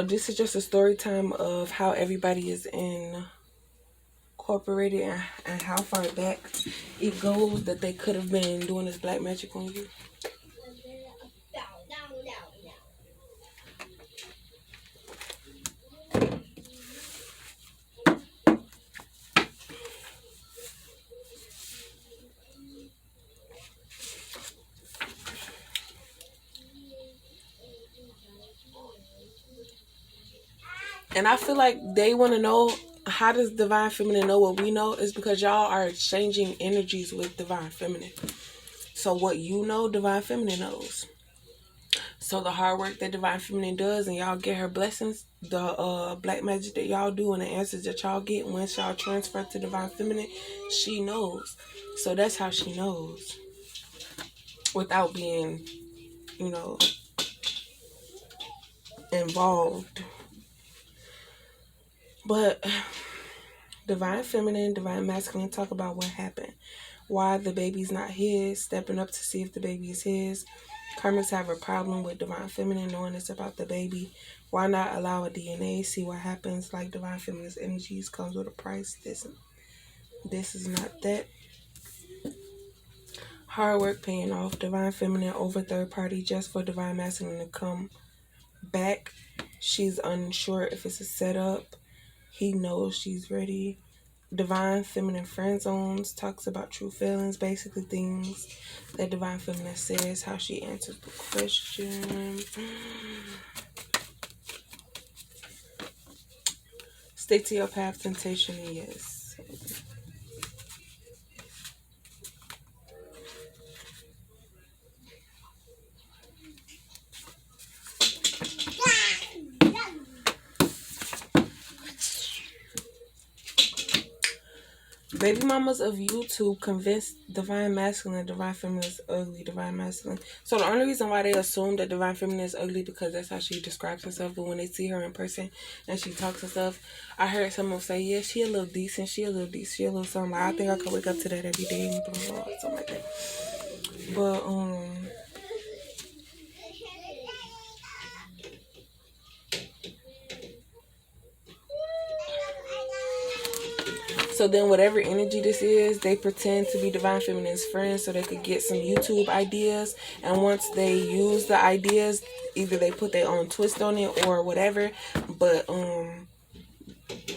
This is just a story time of how everybody is incorporated and how far back it goes that they could have been doing this black magic on you. And I feel like they want to know, how does divine feminine know what we know? Is because y'all are exchanging energies with divine feminine. So what you know, divine feminine knows. So the hard work that divine feminine does, and y'all get her blessings, the black magic that y'all do, and the answers that y'all get once y'all transfer to divine feminine, she knows. So that's how she knows, without being, you know, involved. But divine feminine, divine masculine talk about what happened, why the baby's not his, stepping up to see if the baby is his. Karmics have a problem with divine feminine knowing it's about the baby. Why not allow a DNA, see what happens? Like divine feminine's energies comes with a price. This is not that. Hard work paying off. Divine feminine over third party just for divine masculine to come back. She's unsure if it's a setup. He knows she's ready. Divine feminine friend zones, talks about true feelings, basically things that divine feminine says, how she answers the question. Stick to your path, temptation, yes. Baby mamas of YouTube convinced divine masculine, divine feminine is ugly, divine masculine. So the only reason why they assume that divine feminine is ugly because that's how she describes herself. But when they see her in person and she talks and stuff, I heard someone say, "Yeah, she a little decent, she a little decent, she a little something. Like, I think I could wake up to that every day and blah, blah, blah, something like that." But so then whatever energy this is, they pretend to be divine feminine's friends so they could get some YouTube ideas. And once they use the ideas, either they put their own twist on it or whatever. But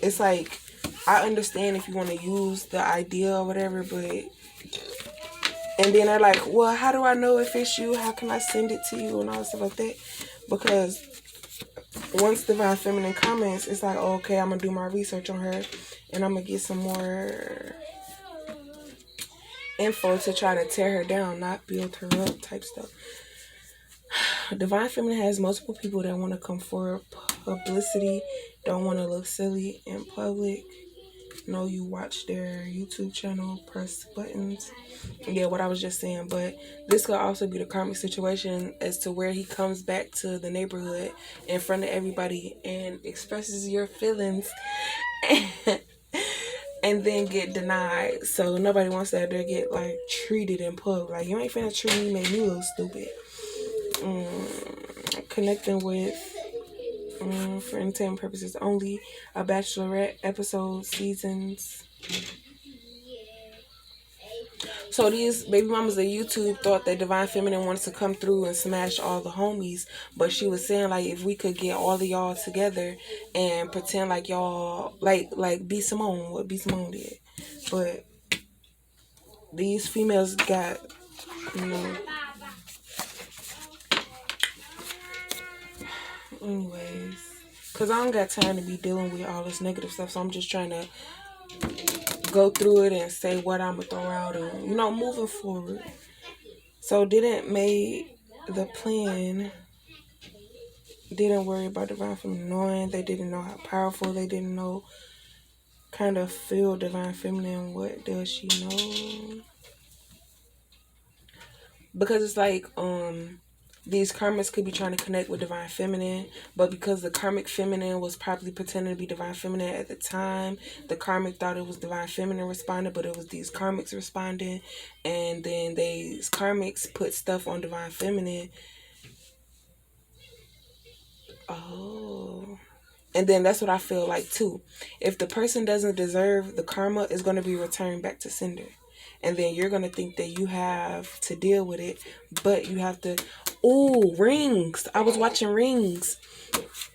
it's like, I understand if you want to use the idea or whatever, but and then they're like, well, how do I know if it's you? How can I send it to you and all stuff like that? Because once divine feminine comments, it's like, oh, okay, I'm gonna do my research on her and I'm gonna get some more info to try to tear her down, not build her up type stuff. Divine feminine has multiple people that want to come for publicity, don't want to look silly in public. Know you watch their YouTube channel, press buttons. Yeah, what I was just saying. But this could also be the karmic situation as to where he comes back to the neighborhood in front of everybody and expresses your feelings and then get denied. So nobody wants that. They get like treated in public. Like, you ain't finna treat me, make me look stupid. Connecting with for entertainment purposes only, a bachelorette episode seasons. So these baby mamas of YouTube thought that divine feminine wanted to come through and smash all the homies, but she was saying like, if we could get all of y'all together and pretend like y'all like B Simone, what B Simone did. But these females got, you know, anyways, because I don't got time to be dealing with all this negative stuff, so I'm just trying to go through it and say what I'm gonna throw out and, you know, moving forward. So didn't make the plan, didn't worry about divine feminine knowing, they didn't know how powerful, they didn't know, kind of feel divine feminine, what does she know? Because it's like these karmics could be trying to connect with divine feminine, but because the karmic feminine was probably pretending to be divine feminine at the time, the karmic thought it was divine feminine responding, but it was these karmics responding. And then these karmics put stuff on divine feminine Oh. And then that's what I feel like too. If the person doesn't deserve, the karma is going to be returned back to sender. And then you're going to think that you have to deal with it, but you have to. Oh, Rings. I was watching Rings,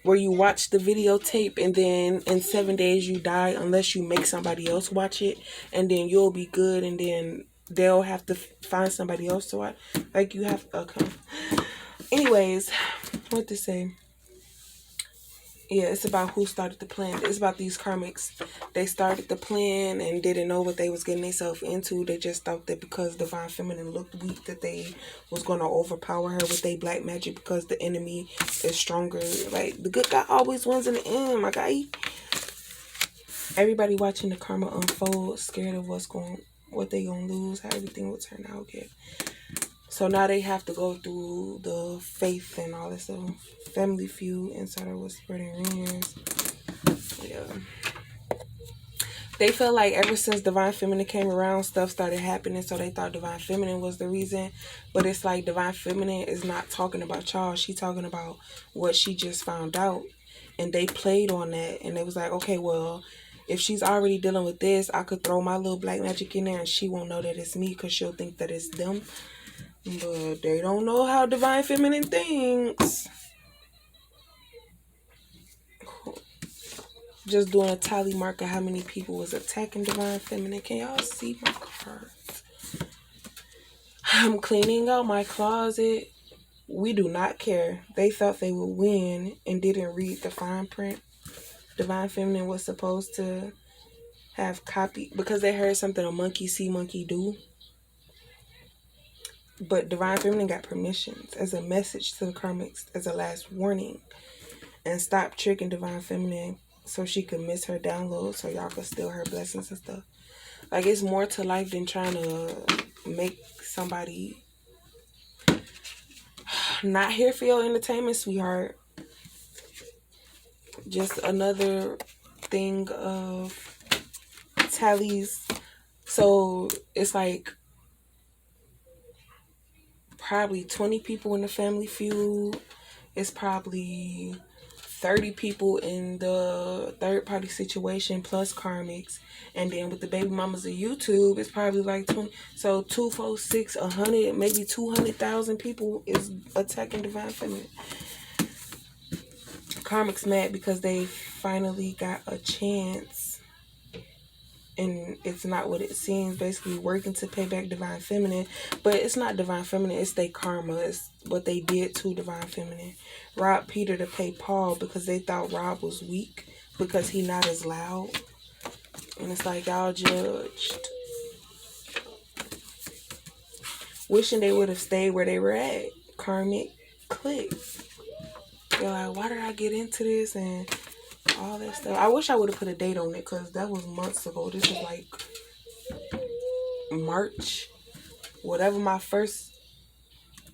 where you watch the videotape and then in 7 days you die unless you make somebody else watch it, and then you'll be good, and then they'll have to find somebody else to watch. Like you have. Okay. Anyways, what to say? Yeah, it's about who started the plan. It's about these karmics. They started the plan and didn't know what they was getting themselves into. They just thought that because Divine Feminine looked weak, that they was going to overpower her with their black magic because the enemy is stronger. Like, the good guy always wins in the end, my guy. Everybody watching the karma unfold, scared of what they gonna lose, how everything will turn out. Yeah. So now they have to go through the faith and all this stuff. Family Feud, Insider was spreading rumors. Yeah. They feel like ever since Divine Feminine came around, stuff started happening, so they thought Divine Feminine was the reason. But it's like Divine Feminine is not talking about y'all. She talking about what she just found out. And they played on that. And they was like, okay, well, if she's already dealing with this, I could throw my little black magic in there and she won't know that it's me because she'll think that it's them. But they don't know how Divine Feminine thinks. Cool. Just doing a tally mark of how many people was attacking Divine Feminine. Can y'all see my cards? I'm cleaning out my closet. We do not care. They thought they would win and didn't read the fine print. Divine Feminine was supposed to have copy because they heard something a monkey see, monkey do. But Divine Feminine got permissions as a message to the karmics, as a last warning. And stop tricking Divine Feminine so she could miss her download, so y'all could steal her blessings and stuff. Like, it's more to life than trying to make somebody not here for your entertainment, sweetheart. Just another thing of tallies. So it's like probably 20 people in the Family Feud. It's probably 30 people in the third party situation plus karmics. And then with the baby mamas of YouTube, it's probably like 20. So 2, 4, 6, 100, maybe 200,000 people is attacking Divine Feminine. Karmics mad because they finally got a chance. And it's not what it seems, basically working to pay back Divine Feminine. But it's not Divine Feminine, it's their karma. It's what they did to Divine Feminine. Rob Peter to pay Paul because they thought Rob was weak because he not as loud. And it's like, y'all judged. Wishing they would have stayed where they were at. Karmic click. They're like, why did I get into this? And all that stuff. I wish I would have put a date on it because that was months ago. This is like March. Whatever my first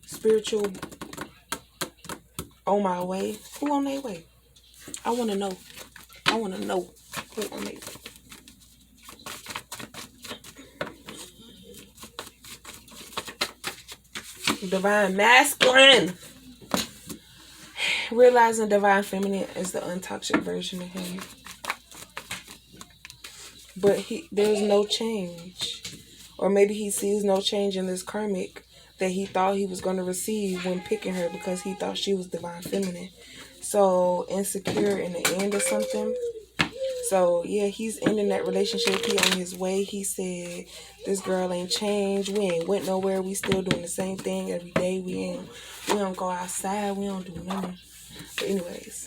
spiritual on my way. Who on their way? I want to know. I want to know who on their way. Divine Masculine. Realizing Divine Feminine is the untoxic version of him. But there's no change. Or maybe he sees no change in this karmic that he thought he was going to receive when picking her because he thought she was Divine Feminine. So insecure in the end or something. So yeah, he's ending that relationship. He on his way. He said, this girl ain't changed. We ain't went nowhere. We still doing the same thing every day. We don't go outside. We don't do nothing. But anyways.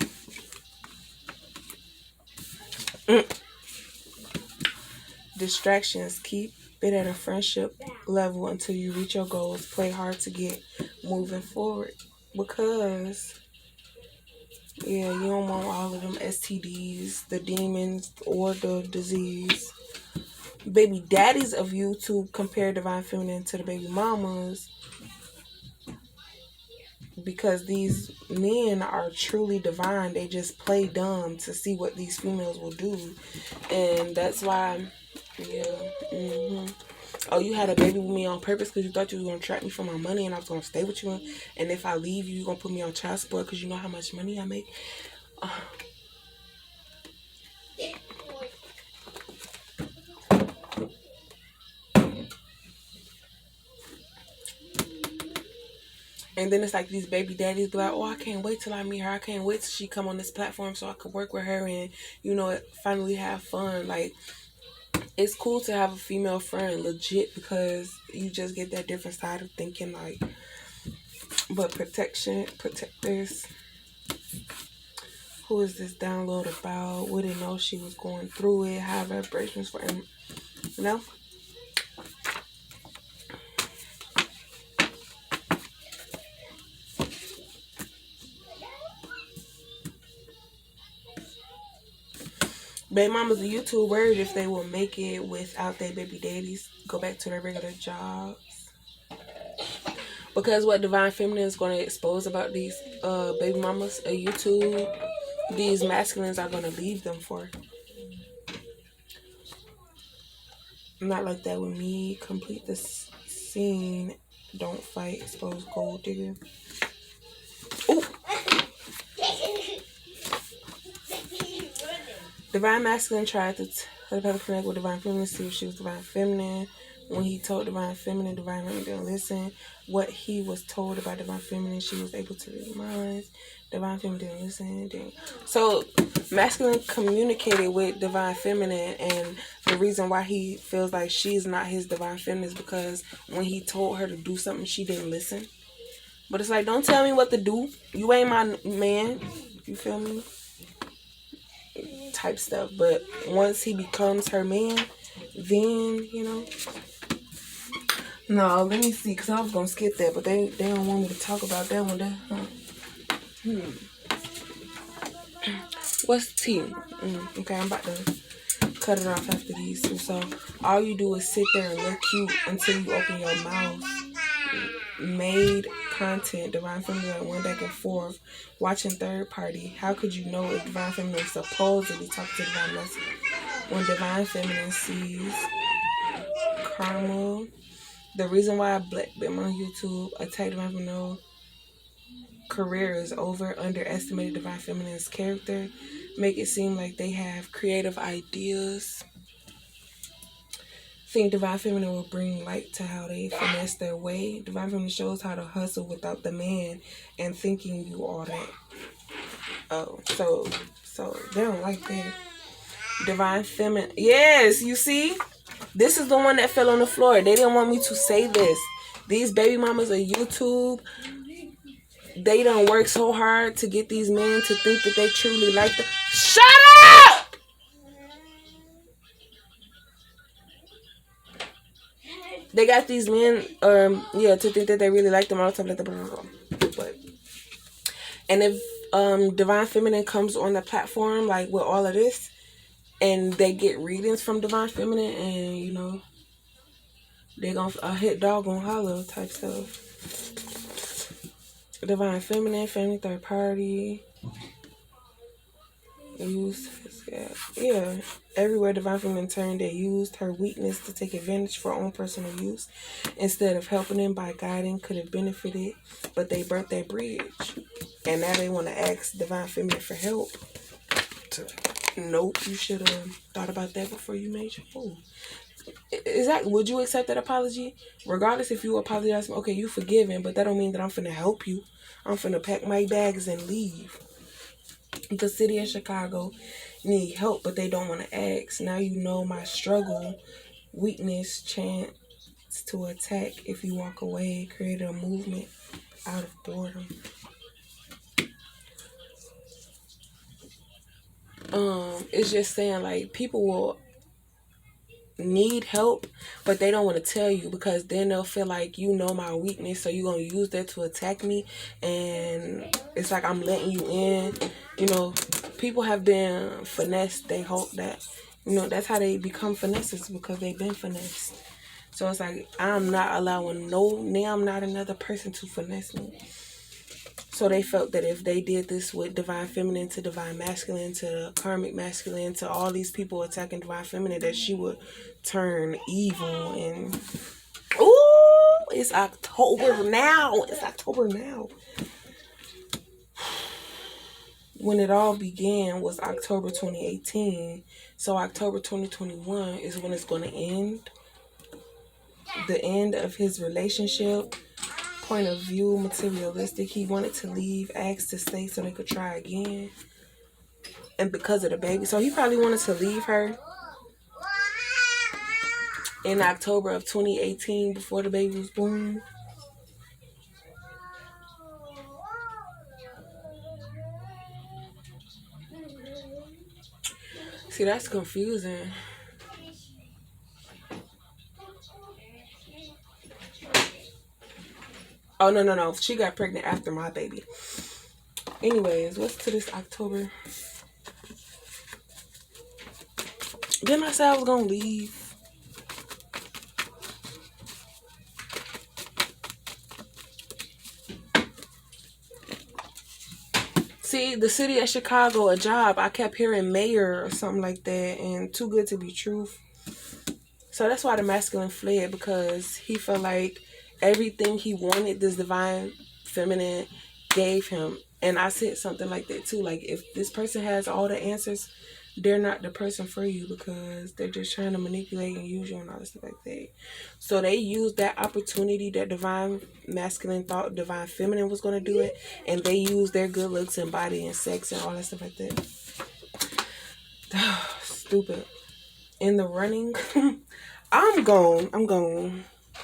Distractions. Keep it at a friendship level until you reach your goals. Play hard to get moving forward. Because, yeah, you don't want all of them STDs, the demons, or the disease. Baby daddies of YouTube compare Divine Feminine to the baby mamas. Because these men are truly divine. They just play dumb to see what these females will do. And that's why, yeah. Oh, you had a baby with me on purpose because you thought you was going to trap me for my money and I was going to stay with you. And if I leave you, you're going to put me on child support because you know how much money I make. And then it's like these baby daddies be like, oh, I can't wait till I meet her. I can't wait till she come on this platform so I could work with her and, you know, finally have fun. Like, it's cool to have a female friend, legit, because you just get that different side of thinking, like, but protectors. Who is this download about? Wouldn't know she was going through it. High vibrations for him, you know? Baby mamas and YouTube worried if they will make it without their baby daddies, go back to their regular jobs. Because what Divine Feminine is going to expose about these baby mamas at YouTube, these masculines are going to leave them for. Not like that with me. Complete the scene. Don't fight. Expose gold digger. Ooh. Divine Masculine tried to connect with Divine Feminine, see if she was Divine Feminine. When he told Divine Feminine didn't listen. What he was told about Divine Feminine, she was able to read minds. Divine Feminine didn't listen. So, Masculine communicated with Divine Feminine, and the reason why he feels like she's not his Divine Feminine is because when he told her to do something, she didn't listen. But it's like, don't tell me what to do. You ain't my man. You feel me? Type stuff. But once he becomes her man, then, you know. No, let me see, because I was going to skip that, but they don't want me to talk about that one. What's T? Okay, I'm about to cut it off after these two. So, all you do is sit there and look cute until you open your mouth. Made content, Divine Feminine went back and forth, watching third party. How could you know if Divine Feminine is supposedly talking to Divine Masculine? When Divine Feminine sees karma, the reason why Black been on YouTube attacked Divine Feminine career is over, underestimated Divine Feminine's character, make it seem like they have creative ideas. Think Divine Feminine will bring light to how they finesse their way. Divine Feminine shows how to hustle without the man and thinking you all that. Oh, so they don't like that. Divine Feminine, yes, you see? This is the one that fell on the floor. They didn't want me to say this. These baby mamas on YouTube, they done work so hard to get these men to think that they truly like them. Shut up! They got these men, to think that they really like them, all the stuff like that. But, and if Divine Feminine comes on the platform, like with all of this, and they get readings from Divine Feminine, and you know, they gonna a hit dog gonna holler type stuff. Divine Feminine, family third party. Everywhere Divine Feminine turned, they used her weakness to take advantage for own personal use. Instead of helping them by guiding, could have benefited, but they burnt that bridge. And now they want to ask Divine Feminine for help. Nope, you should have thought about that before you made your move. Would you accept that apology? Regardless if you apologize, okay, you forgiven, but that don't mean that I'm finna help you. I'm finna pack my bags and leave. The city of Chicago need help, but they don't want to ask. Now you know my struggle, weakness, chance to attack. If you walk away, create a movement out of boredom. It's just saying like people will need help, but they don't want to tell you because then they'll feel like you know my weakness, so you're gonna use that to attack me, and it's like I'm letting you in. You know, people have been finessed. They hope that, you know, that's how they become finesses, because they've been finessed. So it's like I'm not allowing I'm not another person to finesse me. So they felt that if they did this with divine feminine to divine masculine to karmic masculine to all these people attacking divine feminine, that she would turn evil. And ooh, it's October now. It's October now. When it all began was October 2018. So October 2021 is when it's going to end. The end of his relationship. Point of view, materialistic. He wanted to leave, asked to stay so they could try again. And because of the baby. So he probably wanted to leave her in October of 2018 before the baby was born. See, that's confusing. Oh, no. She got pregnant after my baby. Anyways, what's to this October? Didn't I say I was going to leave? See, the city of Chicago, a job. I kept hearing mayor or something like that, and too good to be true. So that's why the masculine fled, because he felt like everything he wanted, this divine feminine gave him. And I said something like that too. Like, if this person has all the answers, they're not the person for you, because they're just trying to manipulate and use you and all this stuff like that. So they used that opportunity that divine masculine thought divine feminine was going to do it, and they used their good looks and body and sex and all that stuff like that. Stupid. In the running. I'm gone.